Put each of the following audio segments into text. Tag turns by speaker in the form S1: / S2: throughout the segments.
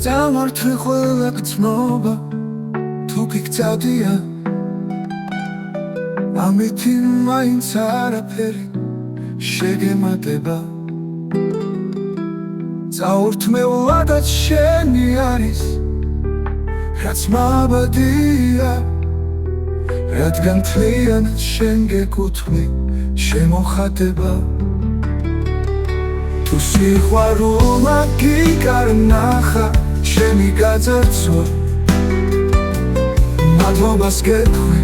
S1: დამართვი ყველა გრძნობა თუ გიქცევდია ამით მაინც არაფერი შეგემატება წაურთმეულადაც შენი არის რაც მაბადია რადგან თლიანად შენ გეკუთვნი შემოხატება თუ სიყვარულმა გიკარნახა შენი გაძარცვა მადლობას გეტყვი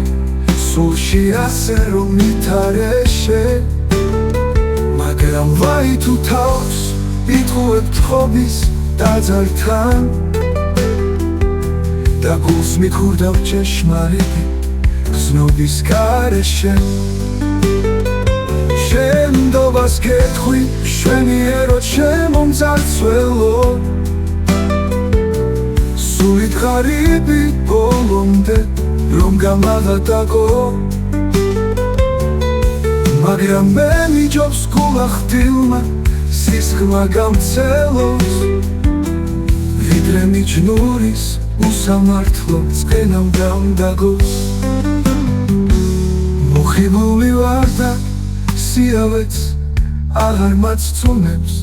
S1: სულში ასე რომ ვითარეშე მაგრამ ვაი თუ თავს იტყუებ თხოვნის დაძართან და გულს მიქურდავ ჭეშმარიტი გზნობის გარეშე შენდობას გეტყვი მშვენიერო ჩემო მძარცველო სულით ღარიბი ბოლომდე რომ გამაღატაკო მაგრამ მე მიჯობს გულა ხდილმა სისხლმა გამცელოს ვიდრე მიჯნურის უსამართლო წყენამ დამდაგოს მოხიბლული ვარ და სიავეც აღარ მაცწუნებს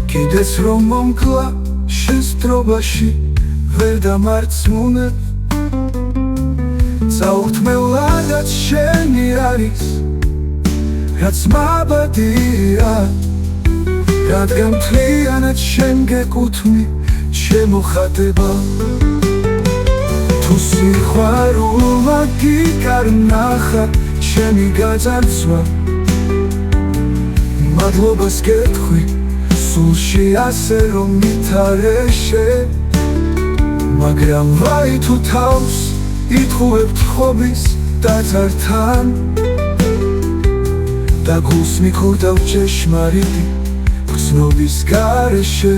S1: კიდეც რომ მომკლა შენს დრობაში ვერ დამარწმუნებ წაურთმეულადაც შენი არის რაც მაბადია რადგან მთლიანად შენ გეკუთვნი შემოხატება თუ სიყვარულმა გიკარნახა შენი გაძარცვა მადლობას გეტყვი სულში ასე რომ ვითარეშე მაგრამ ვაი თუ თავს იტყუებ თხოვნის დაძართან და გულს მიქურდავ ჭეშმარიტი გზნობის გარეშე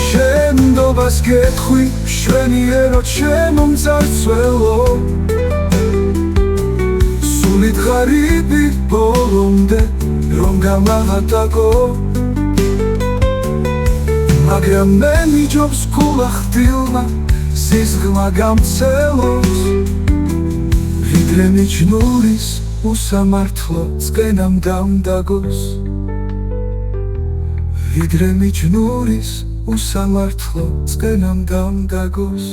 S1: შენდობას გეტყვი მშვენიერო ჩემო მძარცველო სულით ღარიბი ბოლომდე რომ გამაღატაკო მაგრამ მე მიჯობს გულა ხდილმა სისხლმა გამცელოს ვიდრე მიჯნურის უსამართლო წყენამ დამდაგოს ვიდრე მიჯნურის უსამართლო წყენამ დამდაგოს